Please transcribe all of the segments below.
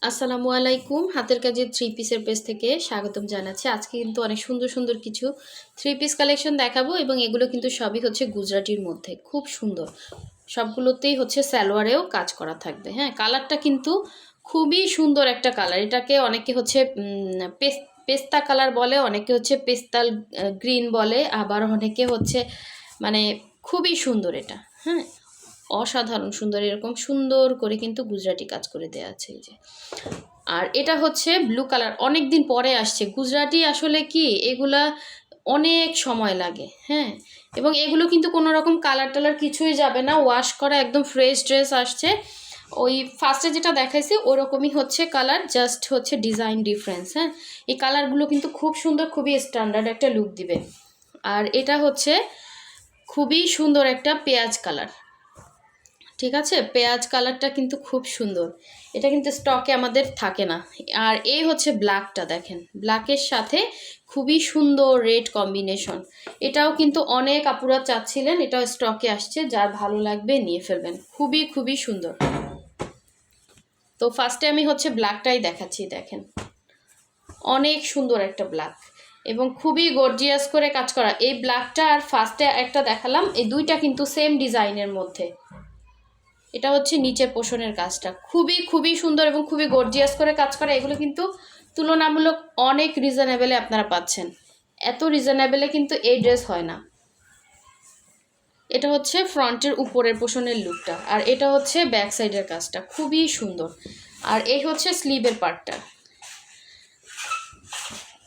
আসসালামু আলাইকুম। হাতের কাজের থ্রি পিসের পেজ থেকে স্বাগতম জানাচ্ছি। আজকে কিন্তু অনেক সুন্দর সুন্দর কিছু থ্রি পিস কালেকশন দেখাবো এবং এগুলো কিন্তু সবই হচ্ছে গুজরাটির মধ্যে, খুব সুন্দর। সবগুলোতেই হচ্ছে সালোয়ারেও কাজ করা থাকবে। হ্যাঁ, কালারটা কিন্তু খুবই সুন্দর একটা কালার। এটাকে অনেকে হচ্ছে পেস্তা কালার বলে, অনেকে হচ্ছে পেস্তাল গ্রিন বলে, আবার অনেকে হচ্ছে মানে খুবই সুন্দর এটা। হ্যাঁ, অসাধারণ সুন্দর, এরকম সুন্দর করে কিন্তু গুজরাটি কাজ করে দেওয়া আছে এই যে। আর এটা হচ্ছে ব্লু কালার, অনেক দিন পরে আসছে। গুজরাটি আসলে কি এগুলা অনেক সময় লাগে। হ্যাঁ, এবং এগুলো কিন্তু কোনো রকম কালার টালার কিছুই যাবে না, ওয়াশ করা একদম ফ্রেশ ড্রেস আসছে। ওই ফার্স্টে যেটা দেখাইছি ওরকমই হচ্ছে কালার, জাস্ট হচ্ছে ডিজাইন ডিফারেন্স। হ্যাঁ, এই কালারগুলো কিন্তু খুব সুন্দর, খুবই স্ট্যান্ডার্ড একটা লুক দিবে। আর এটা হচ্ছে খুবই সুন্দর একটা পেঁয়াজ কালার। ঠিক আছে, পেঁয়াজ কালারটা কিন্তু খুব সুন্দর। এটা কিন্তু স্টকে আমাদের থাকে না। আর এই হচ্ছে ব্ল্যাকটা, দেখেন ব্ল্যাকের সাথে খুবই সুন্দর রেড কম্বিনেশন। এটাও কিন্তু অনেক আপুরা চাচ্ছিলেন, এটাও স্টকে আসছে, যার ভালো লাগবে নিয়ে ফেলবেন। খুবই খুবই সুন্দর। তো ফার্স্টে আমি হচ্ছে ব্ল্যাকটাই দেখাচ্ছি, দেখেন অনেক সুন্দর একটা ব্ল্যাক এবং খুবই গর্জিয়াস করে কাজ করা। এই ব্ল্যাকটা আর ফার্স্টে একটা দেখালাম, এই দুইটা কিন্তু সেম ডিজাইনের মধ্যে। এটা হচ্ছে নিচের পোষণের কাজটা খুবই খুবই সুন্দর এবং খুবই গর্জিয়াস করে কাজ করা। এগুলো কিন্তু তুলনামূলক অনেক রিজনেবলে আপনারা পাচ্ছেন। এত রিজনেবলে কিন্তু এই ড্রেস হয় না। এটা হচ্ছে ফ্রন্টের উপরের পোষণের লুকটা, আর এটা হচ্ছে ব্যাক সাইডের কাজটা খুবই সুন্দর। আর এই হচ্ছে স্লিভের পার্টটা।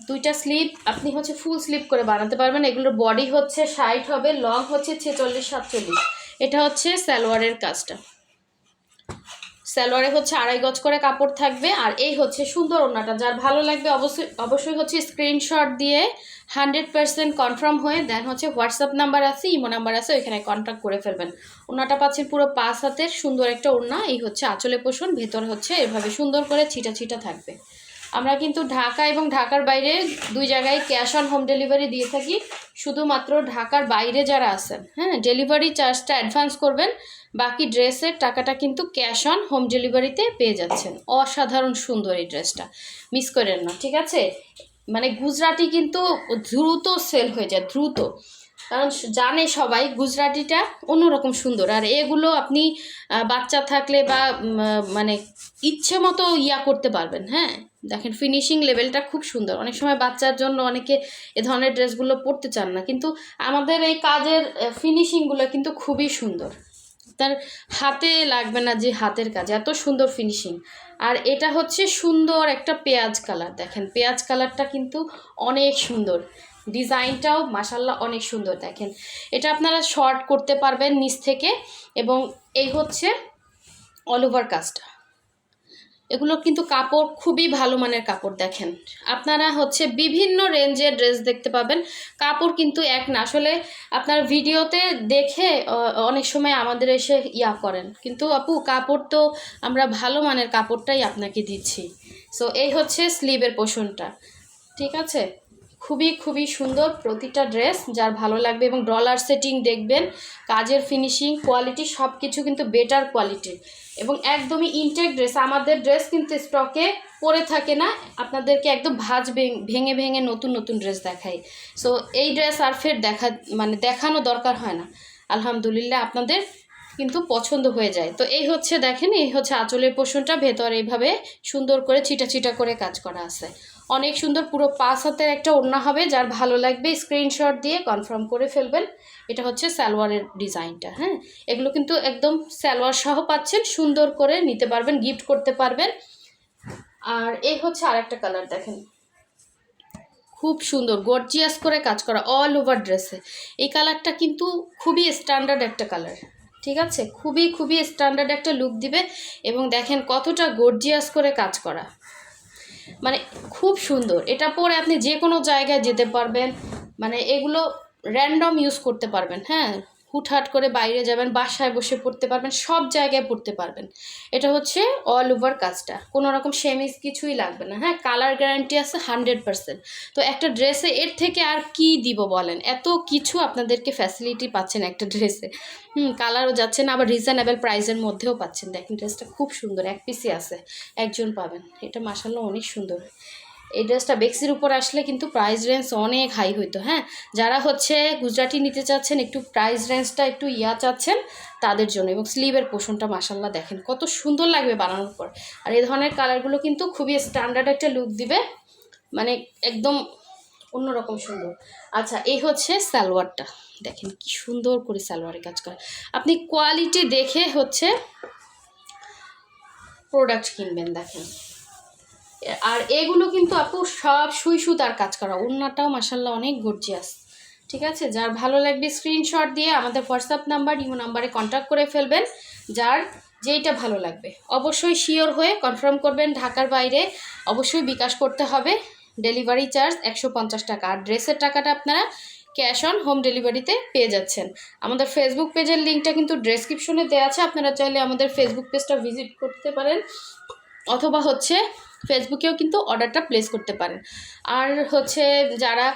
দুইটা স্লিভ আপনি হচ্ছে ফুল স্লিভ করে বানাতে পারবেন। এগুলোর বডি হচ্ছে 60 হবে, লং হচ্ছে 46-47। এটা হচ্ছে সালোয়ারের কাজটা। সালোয়ারে হচ্ছে 2.5 গজ করে কাপড় থাকবে। আর এই হচ্ছে সুন্দর ওড়নাটা, যার ভালো লাগবে অবশ্যই অবশ্যই হচ্ছে স্ক্রিনশট দিয়ে 100% কনফার্ম হয়ে দেন হচ্ছে হোয়াটসঅ্যাপ নাম্বার আছে, ইমো নাম্বার আছে, ওইখানে কন্ট্যাক্ট করে ফেলবেন। ওড়নাটা পাচ্ছেন পুরো 5 হাতের সুন্দর একটা ওড়না। এই হচ্ছে আঁচলে পোষণ, ভেতরে হচ্ছে এভাবে সুন্দর করে ছিটা ছিটা থাকবে। আমরা কিন্তু ঢাকা এবং ঢাকার বাইরে দুই জায়গায় ক্যাশ অন হোম ডেলিভারি দিয়ে থাকি। শুধুমাত্র ঢাকার বাইরে যারা আছেন, হ্যাঁ, ডেলিভারি চার্জটা অ্যাডভান্স করবেন, বাকি ড্রেসের টাকাটা কিন্তু ক্যাশ অন হোম ডেলিভারিতে পেয়ে যাচ্ছেন। অসাধারণ সুন্দর এই ড্রেসটা, মিস করেন না, ঠিক আছে? মানে গুজরাটি কিন্তু দ্রুত সেল হয়ে যায়, দ্রুত, কারণ জানে সবাই গুজরাটিটা অন্যরকম সুন্দর। আর এগুলো আপনি বাচ্চা থাকলে বা মানে ইচ্ছে মতো করতে পারবেন। হ্যাঁ, দেখেন ফিনিশিং লেভেলটা খুব সুন্দর। অনেক সময় বাচ্চার জন্য অনেকে এ ধরনের ড্রেসগুলো পরতে চান না, কিন্তু আমাদের এই কাজের ফিনিশিংগুলো কিন্তু খুবই সুন্দর। তার হাতে লাগবে না যে হাতের কাজ, এত সুন্দর ফিনিশিং। আর এটা হচ্ছে সুন্দর একটা পেঁয়াজ কালার, দেখেন পেঁয়াজ কালারটা কিন্তু অনেক সুন্দর। ডিজাইনটাও মাশাল্লাহ অনেক সুন্দর। দেখেন এটা আপনারা শর্ট করতে পারবেন নিচ থেকে, এবং এই হচ্ছে অল ওভার কাজটা। এগুলো কিন্তু কাপড় খুবই ভালো মানের কাপড়। দেখেন আপনারা হচ্ছে বিভিন্ন রেঞ্জের ড্রেস দেখতে পাবেন, কাপড় কিন্তু এক না। আসলে আপনার ভিডিওতে দেখে অনেক সময় আমাদের এসে করেন, কিন্তু আপু কাপড় তো আমরা ভালো মানের কাপড়টাই আপনাকে দিচ্ছি। সো এই হচ্ছে স্লিভের পোর্শনটা, ঠিক আছে? খুবই খুবই সুন্দর প্রতিটা ড্রেস, যার ভালো লাগবে। এবং ডলার সেটিং দেখবেন, কাজের ফিনিশিং কোয়ালিটি সব কিছু কিন্তু বেটার কোয়ালিটির এবং একদমই ইনটেক ড্রেস। আমাদের ড্রেস কিন্তু স্টকে পরে থাকে না, আপনাদেরকে একদম ভাঁজ ভেঙে ভেঙে নতুন নতুন ড্রেস দেখাই। সো এই ড্রেস আর ফের দেখানো দরকার হয় না। আলহামদুলিল্লাহ আপনাদের কিন্তু পছন্দ হয়ে যায়। তো এই হচ্ছে দেখেন, এই হচ্ছে আঁচলের পোর্শনটা, ভেতরে এইভাবে সুন্দর করে ছিটা ছিটা করে কাজ করা আছে, অনেক সুন্দর। পুরো 5 হাতের একটা ওড়না হবে, যার ভালো লাগবে স্ক্রিনশট দিয়ে কনফার্ম করে ফেলবেন। এটা হচ্ছে সালোয়ারের ডিজাইনটা। হ্যাঁ, এগুলো কিন্তু একদম সালোয়ার সহ পাচ্ছেন, সুন্দর করে নিতে পারবেন, গিফট করতে পারবেন। আর এই হচ্ছে আরেকটা কালার, দেখেন খুব সুন্দর গর্জিয়াস করে কাজ করা অল ওভার ড্রেসে। এই কালারটা কিন্তু খুবই স্ট্যান্ডার্ড একটা কালার, ঠিক আছে? খুবই খুবই স্ট্যান্ডার্ড একটা লুক দিবে। এবং দেখেন কতটা গর্জিয়াস করে কাজ করা, মানে খুব সুন্দর। এটা পরে আপনি যে কোনো জায়গায় যেতে পারবেন, মানে এগুলো র্যান্ডম ইউজ করতে পারবেন। হ্যাঁ, হুটহাট করে বাইরে যাবেন, বাসায় বসে পড়তে পারবেন, সব জায়গায় পড়তে পারবেন। এটা হচ্ছে অল ওভার কাজটা, কোনো রকম সেমিজ কিছুই লাগবে না। হ্যাঁ, কালার গ্যারান্টি আছে 100%। তো একটা ড্রেসে এর থেকে আর কি দিব বলেন, এত কিছু আপনাদেরকে ফ্যাসিলিটি পাচ্ছেন একটা ড্রেসে। কালারও যাচ্ছে না, আবার রিজনেবল প্রাইসের মধ্যেও পাচ্ছেন। দেখেন ড্রেসটা খুব সুন্দর, এক পিসই আছে, একজন পাবেন। এটা মাশাআল্লাহ অনেক সুন্দর। এই ড্রেসটা বেক্সির উপর আসলে কিন্তু প্রাইস রেঞ্জ অনেক হাই হইতো। হ্যাঁ, যারা হচ্ছে গুজরাটি নিতে চাচ্ছেন, একটু প্রাইস রেঞ্জটা একটু চাচ্ছেন, তাদের জন্য। এবং স্লিভের পোষণটা মাশাআল্লাহ দেখেন কত সুন্দর লাগবে বানানোর পর। আর এই ধরনের কালারগুলো কিন্তু খুবই স্ট্যান্ডার্ড একটা লুক দিবে, মানে একদম অন্যরকম সুন্দর। আচ্ছা, এই হচ্ছে সালোয়ারটা, দেখেন কি সুন্দর করে সালোয়ারে কাজ করা। আপনি কোয়ালিটি দেখে হচ্ছে প্রোডাক্ট কিনবেন। দেখেন, আর এগুলো কিন্তু আপু সব সুই সুতার কাজ করা, ওড়নাটাও মাশাআল্লাহ অনেক গর্জিয়াস। ঠিক আছে, যার ভালো লাগবে স্ক্রিনশট দিয়ে আমাদের হোয়াটসঅ্যাপ নাম্বার, ইমো নাম্বারে কন্ট্যাক্ট করে ফেলবেন। যার যেইটা ভালো লাগবে অবশ্যই শিওর হয়ে কনফার্ম করবেন। ঢাকার বাইরে অবশ্যই বিকাশ করতে হবে, ডেলিভারি চার্জ 150 টাকা। আর ড্রেসের টাকাটা আপনারা ক্যাশ অন হোম ডেলিভারিতে পেয়ে যাচ্ছেন। আমাদের ফেসবুক পেজের লিঙ্কটা কিন্তু ডেসক্রিপশনে দেওয়া আছে, আপনারা চাইলে আমাদের ফেসবুক পেজটা ভিজিট করতে পারেন, অথবা হচ্ছে ফেসবুকেও কিন্তু অর্ডারটা প্লেস করতে পারেন। আর হচ্ছে যারা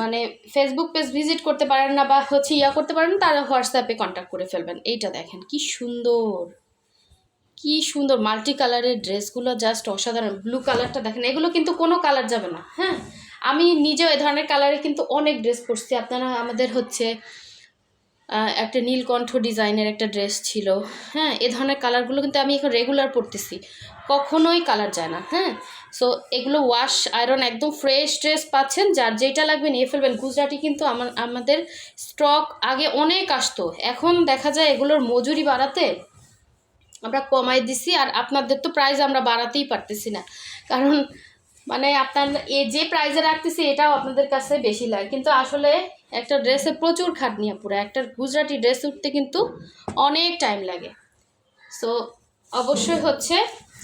মানে ফেসবুক পেজ ভিজিট করতে পারেন না বা হচ্ছে করতে পারেন, তারা হোয়াটসঅ্যাপে কন্ট্যাক্ট করে ফেলবেন। এইটা দেখেন কি সুন্দর, কি সুন্দর মাল্টি কালারের ড্রেসগুলো, জাস্ট অসাধারণ। ব্লু কালারটা দেখেন, এগুলো কিন্তু কোনো কালার যাবে না। হ্যাঁ, আমি নিজেও এ ধরনের কালারে কিন্তু অনেক ড্রেস পরছি। আপনারা আমাদের হচ্ছে একটা নীলকণ্ঠ ডিজাইনের একটা ড্রেস ছিল। হ্যাঁ, এ ধরনের কালারগুলো কিন্তু আমি এখন রেগুলার পরতেছি, কখনোই কালার যায় না। হ্যাঁ, সো এগুলো ওয়াশ আয়রন একদম ফ্রেশ ড্রেস পাচ্ছেন। যার যেটা লাগবে নিয়ে ফেলবেন। গুজরাটি কিন্তু আমাদের স্টক আগে অনেক আসতো, এখন দেখা যায় এগুলোর মজুরি বাড়াতে আমরা কমাই দিছি। আর আপনাদের তো প্রাইস আমরা বাড়াতেই পারতেছি না, কারণ মানে আপনার যে প্রাইসে রাখতেছি এটাও আপনাদের কাছে বেশি লাগে, কিন্তু আসলে একটা ড্রেসে প্রচুর খাটনিয়া, পুরো একটা গুজরাটি ড্রেস উঠতে কিন্তু অনেক টাইম লাগে। সো অবশ্যই হচ্ছে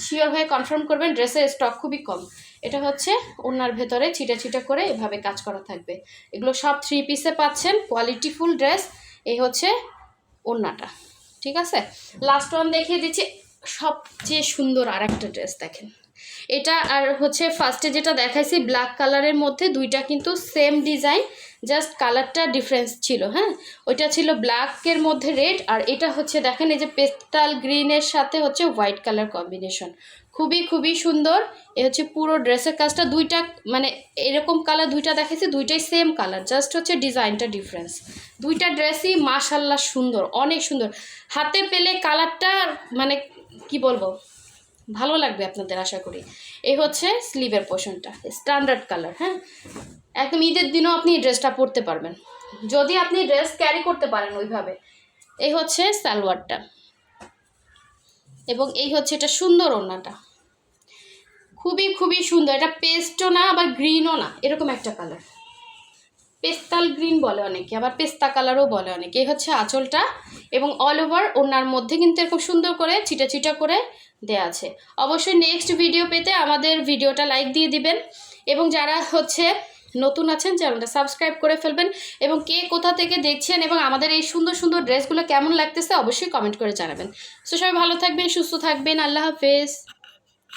শিওর হয়ে কনফার্ম করবেন। ড্রেসের স্টক খুবই কম। এটা হচ্ছে ওড়নার ভেতরে ছিটা ছিটা করে এভাবে কাজ করা থাকবে। এগুলো সব 3 পিসে পাচ্ছেন, কোয়ালিটিফুল ড্রেস। এই হচ্ছে ওড়নাটা। ঠিক আছে, লাস্ট ওয়ান দেখিয়ে দিচ্ছি, সবচেয়ে সুন্দর আর একটা ড্রেস দেখেন। এটা আর হচ্ছে ফার্স্টে যেটা দেখাইছি ব্ল্যাক কালারের মধ্যে, দুইটা কিন্তু সেম ডিজাইন, জাস্ট কালারটা ডিফারেন্স ছিল। হ্যাঁ, ওইটা ছিল ব্ল্যাকের মধ্যে রেড, আর এটা হচ্ছে দেখেন এই যে পেস্টাল গ্রিনের সাথে হচ্ছে হোয়াইট কালার কম্বিনেশন, খুবই খুবই সুন্দর। এ হচ্ছে পুরো ড্রেসের কাজটা, দুইটা মানে এরকম কালার দুইটা দেখাইছি, দুইটাই সেম কালার, জাস্ট হচ্ছে ডিজাইনটা ডিফারেন্স। দুইটা ড্রেসই মাশাআল্লাহ সুন্দর, অনেক সুন্দর। হাতে পেলে কালারটা মানে কি বলবো, ভালো লাগবে আপনাদের আশা করি। এই হচ্ছে স্লিভের পোর্শনটা, স্ট্যান্ডার্ড কালার। হ্যাঁ, একদম ঈদের দিনও আপনি এই ড্রেসটা পরতে পারবেন, যদি আপনি ড্রেস ক্যারি করতে পারেন ওইভাবে। এই হচ্ছে সালোয়ারটা, এবং এই হচ্ছে এটা সুন্দর ওড়নাটা, খুবই খুবই সুন্দর। এটা পেস্টও না আবার গ্রিনও না, এরকম একটা কালার, পেস্তাল গ্রিন বলে অনেকে, আবার পেস্তা কালারও বলে অনেকে। এই হচ্ছে আঁচলটা, এবং অল ওভার ওড়নার মধ্যে কিন্তু এরকম সুন্দর করে ছিটা ছিটা করে দেয়া আছে। অবশ্যই নেক্সট ভিডিও পেতে আমাদের ভিডিওটা লাইক দিয়ে দিবেন, এবং যারা হচ্ছে নতুন আছেন চ্যানেলটা সাবস্ক্রাইব করে ফেলবেন। এবং কে কোথা থেকে দেখছেন এবং আমাদের এই সুন্দর সুন্দর ড্রেসগুলো কেমন লাগতেছে অবশ্যই কমেন্ট করে জানাবেন। সো সবাই ভালো থাকবেন, সুস্থ থাকবেন, আল্লাহ হাফেজ।